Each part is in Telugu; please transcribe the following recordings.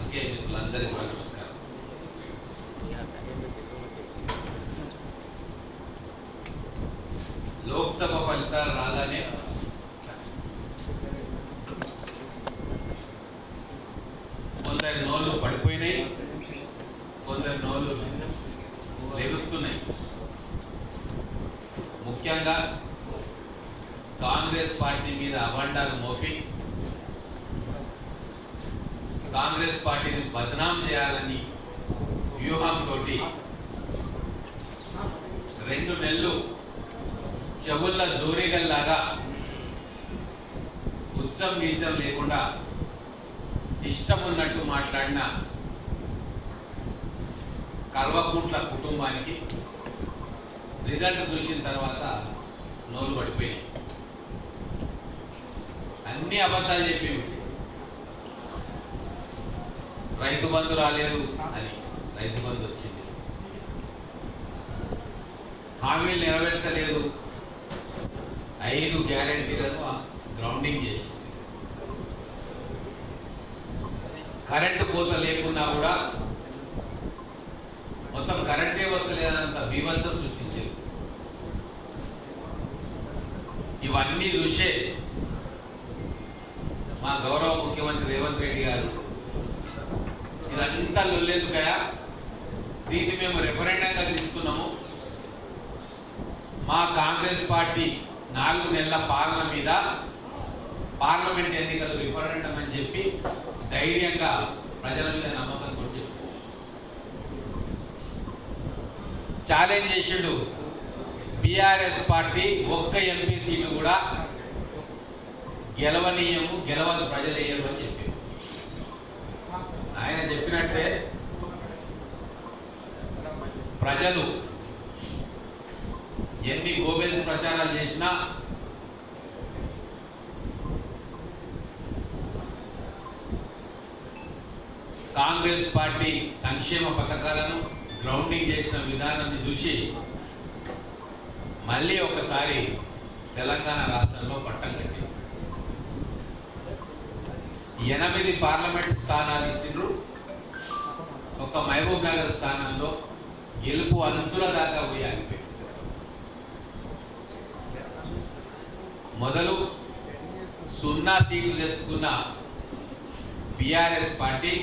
పాత్రికేయ మిత్రులందరికీ కూడా నమస్కారం. లోక్సభ ఫలితాలు రాగానే కొందరి నోళ్ళు పడిపోయినాయి, కొందరి నోళ్ళు లెగుస్తున్నాయి. ముఖ్యంగా కాంగ్రెస్ పార్టీ మీద అభండాలు మోపి కాంగ్రెస్ పార్టీని బదనాం చేయాలని వ్యూహంతో 2 నెలలు చెవుళ్ళ జోరీగల్లాగా ఉత్సవం గీసం లేకుండా ఇష్టం ఉన్నట్టు మాట్లాడిన కల్వకుంట్ల కుటుంబానికి రిజల్ట్ చూసిన తర్వాత నోరు పడిపోయినాయి. అన్ని అబద్ధాలు చెప్పింది. రైతు బంధు రాలేదు అని, రైతు బంధు వచ్చింది. హామీలు నెరవేర్చలేదు, 5 గ్యారెంటీలను గ్రౌండింగ్ చేసింది. కరెంటు కోత లేకున్నా కూడా మొత్తం కరెంటే వస్తలేనంత బీభత్సం సృష్టించేది. ఇవన్నీ చూసే మా గౌరవ ముఖ్యమంత్రి రేవంత్ రెడ్డి గారు ఇదంతా లొల్లేందుకయా, దీన్ని మేము రెఫరెండంగా తీసుకున్నాము, మా కాంగ్రెస్ పార్టీ 4 నెలల పాలన మీద పార్లమెంట్ ఎన్నికలు రిఫరెండం అని చెప్పి ధైర్యంగా ప్రజల మీద నమ్మకంతో చెప్పి ఛాలెంజ్ చేసిండు. బీఆర్ఎస్ పార్టీ ఒక్క ఎంపీ సీటు కూడా గెలవనీయము, గెలవదు, ప్రజలు వేయరు అని చెప్పి ఆయన చెప్పినట్టే ప్రజలు ఎన్ని గోబెల్స్ ప్రచారాలు చేసినా కాంగ్రెస్ పార్టీ సంక్షేమ పథకాలను గ్రౌండింగ్ చేసిన విధానాన్ని చూసి మళ్ళీ ఒకసారి తెలంగాణ రాష్ట్రంలో పట్టం కట్టింది. 8 పార్లమెంట్ స్థానాలు ఇచ్చిండ్రు. ఒక మహబూబ్ నగర్ స్థానంలో గెలుపు అంచుల దాకా పోయి ఆగిపోయింది. మొదలు 0 సీట్లు తెచ్చుకున్న బీఆర్ఎస్ పార్టీ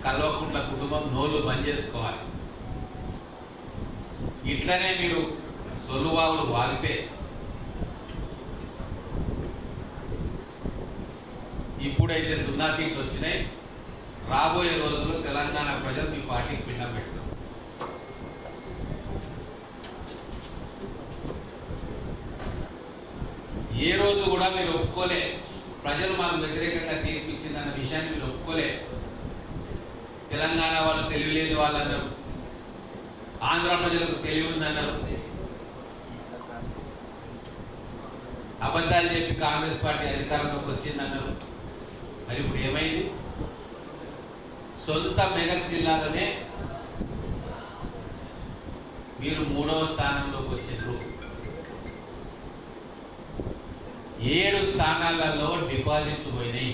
కల్వకుంట్ల కుటుంబం నోళ్ళు బంద్ చేసుకోవాలి. ఇట్లనే మీరు సొల్లువాగులు వాగితే ఇప్పుడైతే 0 సీట్లు వచ్చినాయి, రాబోయే రోజుల్లో తెలంగాణ ప్రజలు మీ పార్టీకి పిండం పెట్టారు. ఏ రోజు కూడా మీరు ఒప్పుకోలే, ప్రజలు మాకు వ్యతిరేకంగా తీర్పిచ్చిందన్న విషయాన్ని మీరు ఒప్పుకోలే. తెలంగాణ వాళ్ళు తెలివిలేని వాళ్ళు అన్నారు, ఆంధ్ర ప్రజలకు తెలివి ఉందన్నారు. అబద్ధాలు చెప్పి కాంగ్రెస్ పార్టీ అధికారంలోకి వచ్చిందన్నారు. మరి ఇప్పుడు ఏమైంది? సొంత మెదక్ జిల్లాలోనే మీరు 3వ స్థానంలోకి వచ్చిండ్రు. 7 స్థానాలలో డిపాజిట్లు పోయినాయి.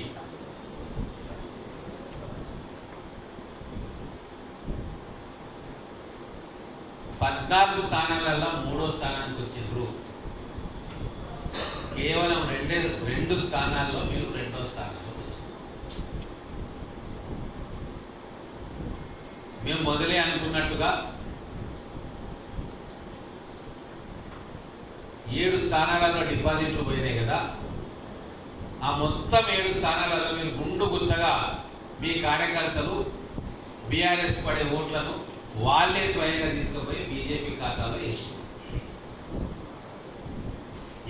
పద్నాలుగు స్థానాలలో 3వ స్థానానికి వచ్చిండ్రు. కేవలం 2 స్థానాల్లో మీరు 2వ స్థానంలో వచ్చారు. మేము మొదలే అనుకున్నట్టుగా 7 స్థానాలలో డిపాజిట్లు పోయినాయి కదా, ఆ మొత్తం 7 స్థానాలలో మీరు గుండు గుత్తగా మీ కార్యకర్తలు బీఆర్ఎస్ పడే ఓట్లను వాళ్ళే స్వయంగా తీసుకుపోయి బీజేపీ ఖాతాలో వేసి,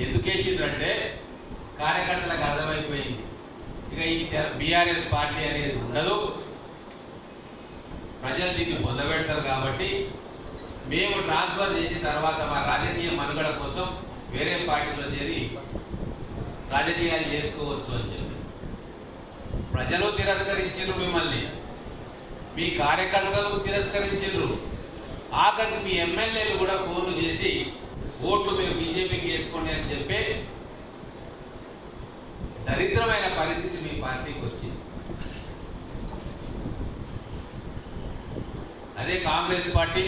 ఎందుకు వేసిండ్రంటే కార్యకర్తలకు అర్థమైపోయింది ఇక ఈ బీఆర్ఎస్ పార్టీ అనేది ఉండదు, ప్రజలు దీన్ని పొందబెడతారు కాబట్టి మేము ట్రాన్స్ఫర్ చేసిన తర్వాత మా రాజకీయ మనుగడ కోసం వేరే పార్టీలో చేరి రాజకీయాలు చేసుకోవచ్చు అని చెప్పి ప్రజలు తిరస్కరించారు. మిమ్మల్ని మీ కార్యకర్తలు తిరస్కరించారు. ఆఖరికి మీ ఎమ్మెల్యేలు కూడా ఫోన్లు చేసి ఓట్లు మీరు బీజేపీకి వేసుకోండి అని చెప్పి దరిద్రమైన పరిస్థితి మీ పార్టీకి వచ్చింది. అదే కాంగ్రెస్ పార్టీ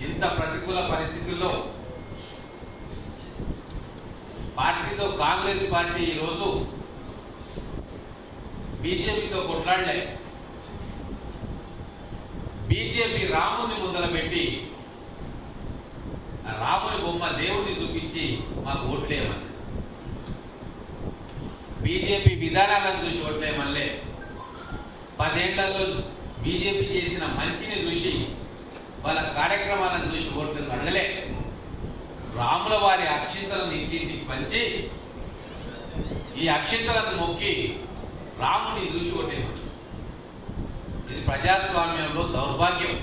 ఇంత ప్రతికూల పరిస్థితుల్లో పార్టీతో కాంగ్రెస్ పార్టీ ఈరోజు బీజేపీతో కొట్లాడలే. బీజేపీ రాముని మొదలుపెట్టి రాముని బొమ్మ దేవుడిని చూపించి మాకు ఓట్లేయమని, బీజేపీ విధానాలను చూసి ఓట్లేయమల్లే, 10 ఏళ్లలో బీజేపీ చేసిన మంచిని చూసి వాళ్ళ కార్యక్రమాలను చూసి ఓట్లు అడగలే. రాముల వారి అక్షింతలను ఇంటింటికి పంచి ఈ అక్షింతలను మొక్కి రాముని చూసి ఓటేయమని. ఇది ప్రజాస్వామ్యంలో దౌర్భాగ్యం.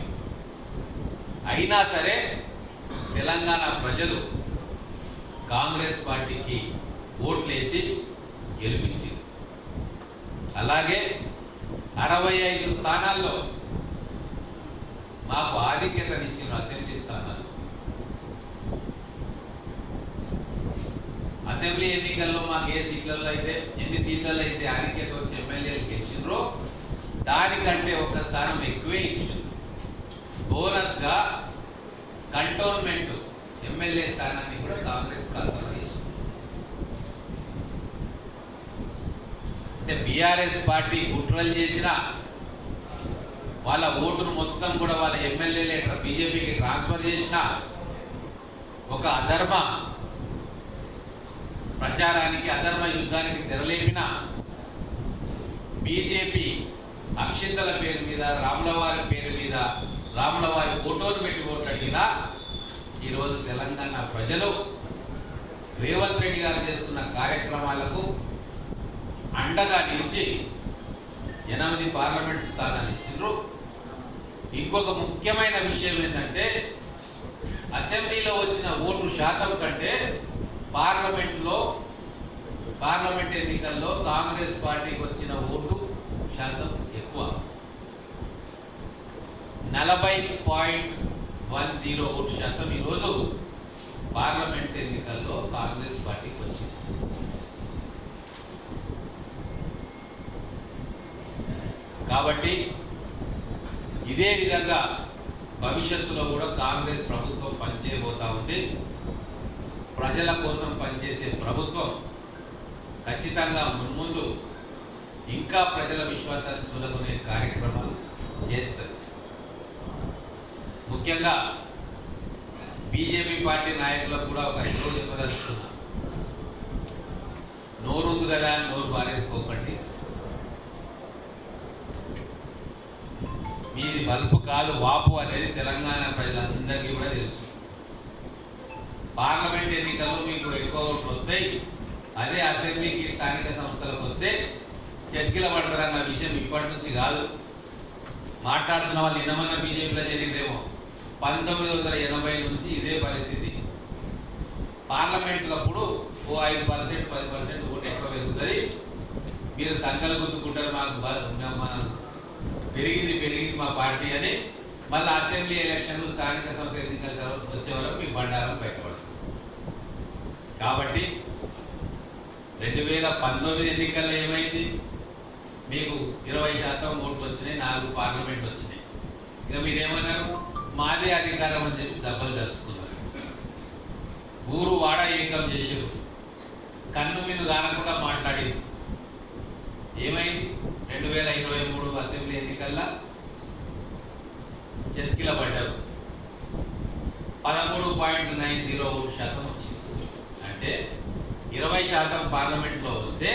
అయినా సరే తెలంగాణ ప్రజలు కాంగ్రెస్ పార్టీకి ఓట్లేసి గెలిపించింది. అలాగే 65 స్థానాల్లో మాకు ఆధిక్యతనిచ్చిన అసెంబ్లీ స్థానాలు. అసెంబ్లీ ఎన్నికల్లో మాకు ఏ సీట్లలో అయితే ఎన్ని సీట్లలో అయితే ఆధిక్యత వచ్చి ఎమ్మెల్యేలు గెలిచిండ్రో దానికంటే ఒక స్థానం ఎక్కువే ఇచ్చింది. బోనస్గా కంటోన్మెంట్ ఎమ్మెల్యే స్థానాన్ని కూడా కాంగ్రెస్ ఖాతాలో వేసింది. అంటే బీఆర్ఎస్ పార్టీ కుట్రలు చేసిన వాళ్ళ ఓటును మొత్తం కూడా వాళ్ళ ఎమ్మెల్యేలే బీజేపీకి ట్రాన్స్ఫర్ చేసిన ఒక అధర్మ ప్రచారానికి, అధర్మ యుద్ధానికి తెరలేపిన బీజేపీ అక్షింతల పేరు మీద, రాములవారి పేరు మీద, రాములవారి ఫోటోను పెట్టి ఓట్లు అడిగినా ఈరోజు తెలంగాణ ప్రజలు రేవంత్ రెడ్డి గారు చేస్తున్న కార్యక్రమాలకు అండగా నిలిచి 8 పార్లమెంట్ స్థానాలు ఇచ్చిండ్రు. ఇంకొక ముఖ్యమైన విషయం ఏంటంటే అసెంబ్లీలో వచ్చిన ఓటు శాతం కంటే పార్లమెంట్ ఎన్నికల్లో కాంగ్రెస్ పార్టీకి వచ్చిన ఓటు శాతం ఎక్కువ. 40.10 ఓటు శాతం ఈరోజు పార్లమెంట్ ఎన్నికల్లో కాంగ్రెస్ పార్టీకి వచ్చింది. కాబట్టి ఇదే విధంగా భవిష్యత్తులో కూడా కాంగ్రెస్ ప్రభుత్వం పనిచేయబోతా ఉంది. ప్రజల కోసం పనిచేసే ప్రభుత్వం ఖచ్చితంగా మున్ముందు ఇంకా ప్రజల విశ్వాసాన్ని చూరగొనే కార్యక్రమాలు చేస్తుంది. ముఖ్యంగా బీజేపీ పార్టీ నాయకులకు కూడా ఒక హితవు చెప్పదలుచుకున్నా. నోరుంది కదా అని నోరు పారేసుకోకండి. మీది బల్బు కాదు వాపు అనేది తెలంగాణ ప్రజలందరికీ కూడా తెలుసు. పార్లమెంట్ ఎన్నికల్లో మీకు ఎక్కువ ఓట్లు వస్తాయి, అదే అసెంబ్లీకి స్థానిక సంస్థలకు వస్తే చర్కిల పడతారన్న విషయం ఇప్పటి నుంచి కాదు. మాట్లాడుతున్న వాళ్ళు ఇనమన్న బీజేపీలో జరిగిందేమో 1980 నుంచి ఇదే పరిస్థితి. పార్లమెంట్లప్పుడు ఓ 5%, 10% ఓటు ఎక్కువ పెరుగుతుంది. మీరు సంకలు గుర్తుకుంటారు, మాకు పెరిగింది మా పార్టీ అని. మళ్ళీ అసెంబ్లీ ఎలక్షన్లు, స్థానిక సంస్థ ఎన్నికలు వచ్చే వరకు మీ బండారం బయటపడుతుంది. కాబట్టి 2019 ఎన్నికల్లో ఏమైంది? మీకు 20% ఓట్లు వచ్చినాయి, 4 పార్లమెంట్ వచ్చినాయి. ఇక మీరేమన్నారు? మాదే అధికారం అని చెప్పి దెబ్బలు జరుచుకున్నారు. ఊరు వాడ ఏకం చేసారు, కన్ను మీద కానకుండా మాట్లాడి ఏమైంది? 2023 అసెంబ్లీ ఎన్నికల్లో చర్కిల పడ్డారు. 13.90 ఓటు శాతం వచ్చింది. అంటే 20% పార్లమెంట్లో వస్తే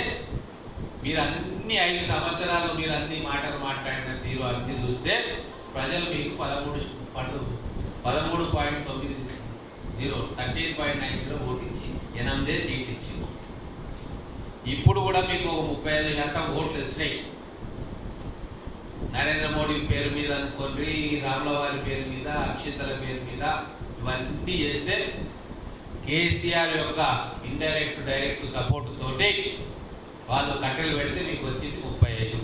మీరు అన్ని 5 సంవత్సరాలు మీరు అన్ని మాటలు మాట్లాడిన తీరు అన్ని చూస్తే ప్రజలు మీకు 13.90 13.90 ఓటు ఇచ్చి 8 సీట్లు ఇచ్చింది. ఇప్పుడు కూడా మీకు 35% ఓట్లు వచ్చినాయి. నరేంద్ర మోడీ పేరు మీద అనుకోండి, రాములవారి పేరు మీద, అక్షింతల పేరు మీద ఇవన్నీ చేస్తే కేసీఆర్ యొక్క ఇండైరెక్ట్ డైరెక్ట్ సపోర్ట్ తోటి వాళ్ళు కట్టెలు పెడితే మీకు వచ్చింది 35.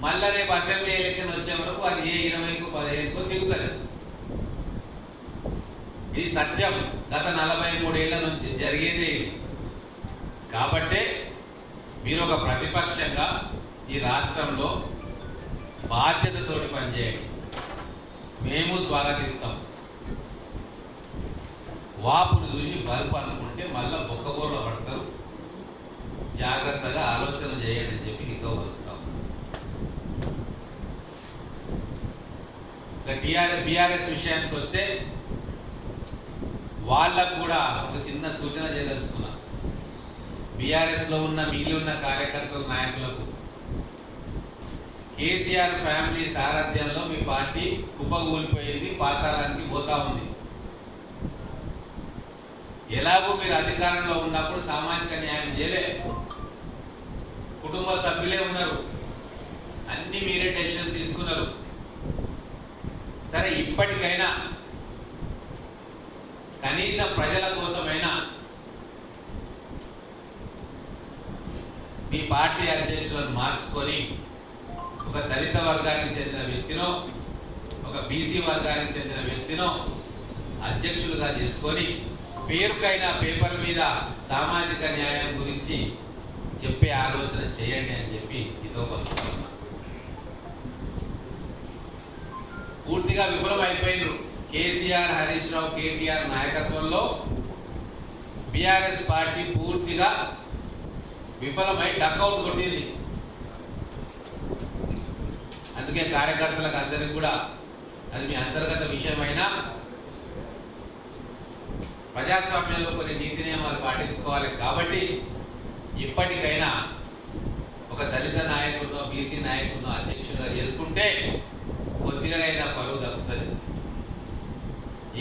మళ్ళీ రేపు అసెంబ్లీ ఎలక్షన్ వచ్చే వరకు అది ఏ 20కో 15కో దిగుతుంది. ఇది సత్యం. గత 43 ఏళ్ల నుంచి జరిగేదే. కాబట్టి మీరు ఒక ప్రతిపక్షంగా ఈ రాష్ట్రంలో బాధ్యతతోటి పనిచేయండి. మేము స్వాగతిస్తాం. వాపును చూసి బల్బు అనుకుంటే మళ్ళా బొక్కబోర్లో పడతారు. జాగ్రత్తగా ఆలోచన చేయండి అని చెప్పి నీతో పలుకుతాం. బీఆర్ఎస్ విషయానికి వస్తే వాళ్ళకు కూడా ఒక చిన్న సూచన చేయదలుచుకున్నా. బీఆర్ఎస్లో ఉన్న మిగిలి ఉన్న కార్యకర్తల నాయకులకు కేసీఆర్ ఫ్యామిలీ సారథ్యంలో మీ పార్టీ కుప్పగూలిపోయింది, పాతాళానికి పోతా ఉంది. ఎలాగో మీరు అధికారంలో ఉన్నప్పుడు సామాజిక న్యాయం చేయలే, కుటుంబ సభ్యులే ఉన్నారు, అన్ని మీరే డెసిషన్ తీసుకున్నారు. సరే, ఇప్పటికైనా కనీసం ప్రజల కోసమైనా మీ పార్టీ అధ్యక్షులను మార్చుకొని ఒక దళిత వర్గానికి చెందిన వ్యక్తినో ఒక బీసీ వర్గానికి చెందిన వ్యక్తినో అధ్యక్షులుగా చేసుకొని పేరుకైనా పేపర్ మీద సామాజిక న్యాయం గురించి చెప్పే ఆలోచన చేయండి అని చెప్పి ఇదో పలుకుతున్నా. పూర్తిగా విఫలమైపోయినారు. కేసీఆర్, హరీష్ రావు, కేటీఆర్ నాయకత్వంలో బీఆర్ఎస్ పార్టీ పూర్తిగా విఫలమై డక్అవుట్ కొట్టింది. అందుకే కార్యకర్తలకు అందరికీ కూడా అది మీ అంతర్గత విషయమైనా ప్రజాస్వామ్యంలో కొన్ని నీతి నియమాలు పాటించుకోవాలి. కాబట్టి ఇప్పటికైనా ఒక దళిత నాయకుడినో బీసీ నాయకుడినో అధ్యక్షుడిగా చేసుకుంటే కొద్దిగానైనా పరువు దక్కుతుంది.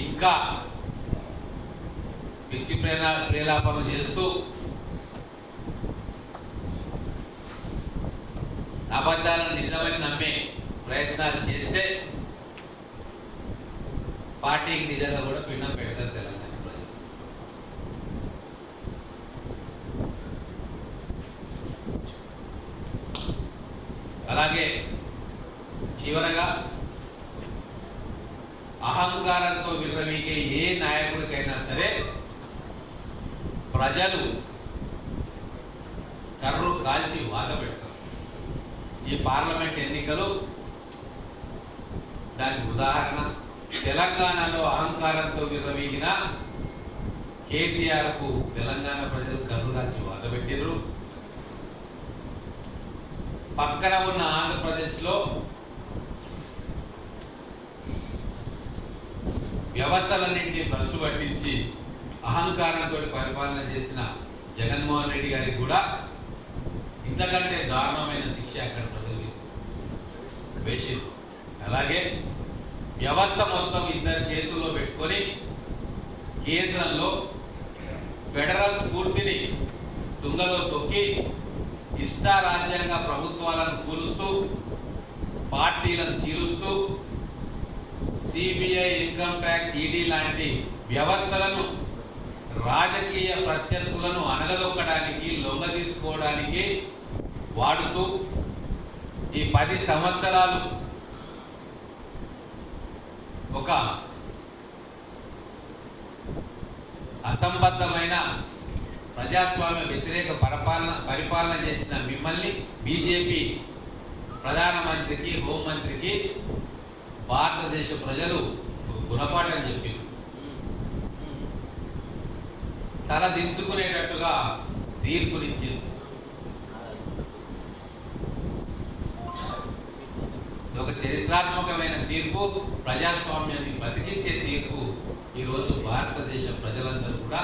ఇంకా పిచ్చి ప్రేలాపనలు చేస్తూ అబద్ధాలను నిజమని నమ్మే ప్రయత్నాలు చేస్తే పార్టీకి నిజంగా కూడా పిండం పెడతారు తెలంగాణ ప్రజలు. అలాగే చివరగా అహంకారంతో విర్రవీగే ఏ నాయకుడికైనా సరే ప్రజలు కర్రు కాల్చి వాత పెడతారు. ఈ పార్లమెంట్ ఎన్నికలు దానికి ఉదాహరణ. తెలంగాణలో అహంకారంతో విర్రవీగిన కేసీఆర్కు తెలంగాణ ప్రజలు కర్రు కాల్చి వాత పెట్టిర్రు. పక్కన ఉన్న ఆంధ్రప్రదేశ్లో వ్యవస్థలన్నింటినీ భ్రష్టు పట్టించి అహంకారంతో పరిపాలన చేసిన జగన్మోహన్ రెడ్డి గారికి కూడా ఇంతకంటే దారుణమైన శిక్ష అక్కడ ప్రజలు వేసింది. అలాగే వ్యవస్థ మొత్తం ఇద్దరు చేతుల్లో పెట్టుకొని కేంద్రంలో ఫెడరల్ స్ఫూర్తిని తుంగలో తొక్కి ఇష్టారాజ్యంగా ప్రభుత్వాలను కూలుస్తూ పార్టీలను చీలుస్తూ సిబిఐ, ఇన్కమ్ ట్యాక్స్, ఈడీ లాంటి వ్యవస్థలను రాజకీయ ప్రత్యర్థులను అణగదొక్కడానికి, లొంగ తీసుకోవడానికి వాడుతూ ఈ 10 సంవత్సరాలు ఒక అసంబద్ధమైన ప్రజాస్వామ్య వ్యతిరేక పరిపాలన చేసిన మిమ్మల్ని బీజేపీ ప్రధానమంత్రికి, హోంమంత్రికి భారతదేశ ప్రజలు గుణపాఠం చెప్పి తల దించుకునేటట్టుగా తీర్పునిచ్చింది. ఒక చరిత్రాత్మకమైన తీర్పు, ప్రజాస్వామ్యాన్ని బతికించే తీర్పు ఈరోజు భారతదేశ ప్రజలందరూ కూడా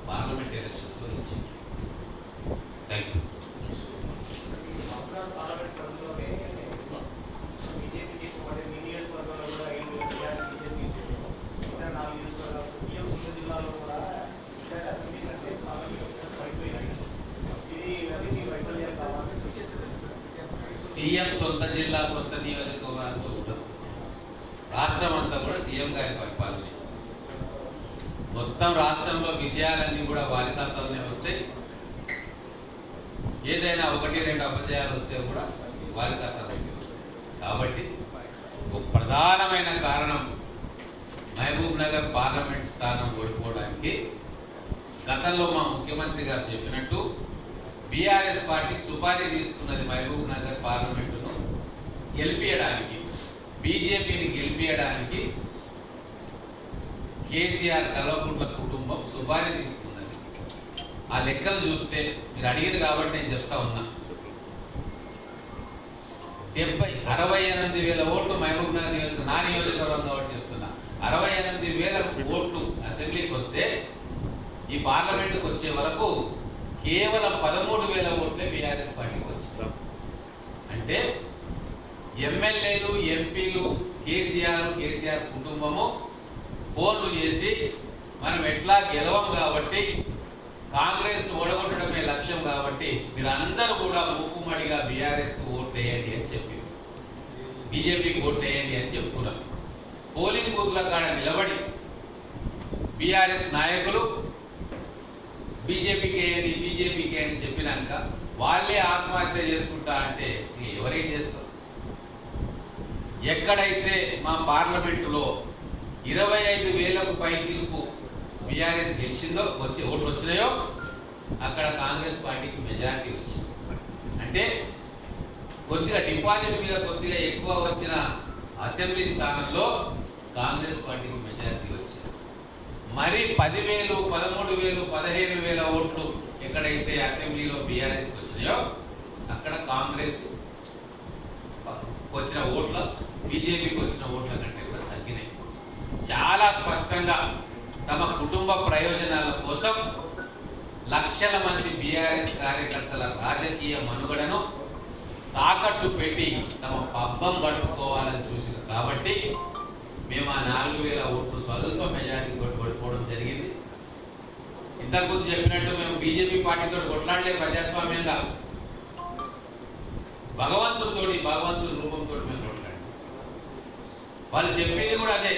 పార్లమెంట్ ఎలక్షన్స్లో ఇచ్చింది. Thank you. సీఎం సొంత జిల్లా, సొంత నియోజకవర్గంతో ఉంటారు. రాష్ట్రం అంతా కూడా సీఎం గారి పరిపాలన. మొత్తం రాష్ట్రంలో విజయాలన్నీ కూడా వారి ఖాతాలోనే వస్తాయి. ఏదైనా 1-2 అపజయాలు వస్తే కూడా వారి ఖాతాలోకి వస్తాయి. కాబట్టి ఒక ప్రధానమైన కారణం మహబూబ్ నగర్ పార్లమెంట్ స్థానం ఓడిపోవడానికి గతంలో మా ముఖ్యమంత్రి గారు చెప్పినట్టు బీఆర్ఎస్ పార్టీ సుపారీ తీసుకున్నది మహబూబ్ నగర్ పార్లమెంటును గెలిపించడానికి, బీజేపీని గెలిపించడానికి కేసీఆర్ కల్వకుంట్ల కుటుంబం సుపారీ తీసుకున్నది. ఆ లెక్కలు చూస్తే మీరు అడిగారు కాబట్టి నేను చెప్తా ఉన్నా. 68,000 ఓట్లు మహబూబ్ నగర్ నియోజకవర్గం, నా నియోజకవర్గం కాబట్టి చెప్తున్నా. 68,000 ఓట్లు అసెంబ్లీకి వస్తే ఈ పార్లమెంటుకు వచ్చే వరకు కేవలం 13,000 ఓట్లే బీఆర్ఎస్ పార్టీకి వచ్చింది. అంటే ఎమ్మెల్యేలు, ఎంపీలు, కేసీఆర్ కుటుంబము ఫోన్లు చేసి మనం ఎట్లా గెలవం కాబట్టి, కాంగ్రెస్ను ఓడగొట్టడమే లక్ష్యం కాబట్టి మీరందరూ కూడా మూకుమ్మడిగా బీఆర్ఎస్కు ఓట్ వేయండి అని చెప్పి, బీజేపీకి ఓట్ వేయండి అని చెప్పుకున్నారు. పోలింగ్ బూత్ల కాడ నిలబడి బీఆర్ఎస్ నాయకులు బీజేపీకి వేయండి చెప్పినాక వాళ్ళే ఆత్మహత్య చేసుకుంటా అంటే ఎవరేం చేస్తారు? ఎక్కడైతే మా పార్లమెంటులో 25,000కు పైచిలుకు బీఆర్ఎస్ గెలిచిందో, ఓట్లు వచ్చినాయో అక్కడ కాంగ్రెస్ పార్టీకి మెజారిటీ వచ్చింది. అంటే కొద్దిగా డిపాజిట్ మీద కొద్దిగా ఎక్కువ వచ్చిన అసెంబ్లీ స్థానంలో కాంగ్రెస్ పార్టీకి మెజారిటీ వచ్చింది. మరి 10,000, 13,000, 15,000 ఓట్లు ఎక్కడైతే అసెంబ్లీలో బీఆర్ఎస్కి వచ్చినాయో అక్కడ కాంగ్రెస్ వచ్చిన ఓట్ల బీజేపీకి వచ్చిన ఓట్ల కంటే కూడా తగ్గినాయి. చాలా స్పష్టంగా తమ కుటుంబ ప్రయోజనాల కోసం లక్షల మంది బీఆర్ఎస్ కార్యకర్తల రాజకీయ మనుగడను తాకట్టు పెట్టి తమ పబ్బం గడుపుకోవాలని చూసింది. కాబట్టి మేము ఆ 4,000 ఓట్లు స్వల్ప మెజారిటీ ఓడిపోవడం జరిగింది. ఇంతకుముందు చెప్పినట్టు మేము బీజేపీ పార్టీతో కొట్లాడలే ప్రజాస్వామ్యంగా, భగవంతుడి రూపంతో మేము కొట్లాడాం. వాళ్ళు చెప్పింది కూడా అదే,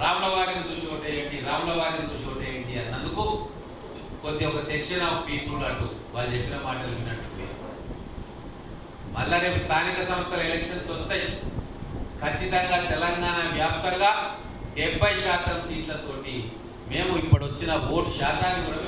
రాముల వారిని చూసి ఓటేయండి అన్నందుకు కొద్ది ఒక సెక్షన్ ఆఫ్ పీపుల్ అటు వాళ్ళు చెప్పిన మాటలు విన్నట్టు. మళ్ళా రేపు స్థానిక సంస్థల ఎలక్షన్స్ వస్తాయి. ఖచ్చితంగా తెలంగాణ వ్యాప్తంగా 70% సీట్లతోటి మేము ఇప్పుడు వచ్చిన ఓటు శాతాన్ని కూడా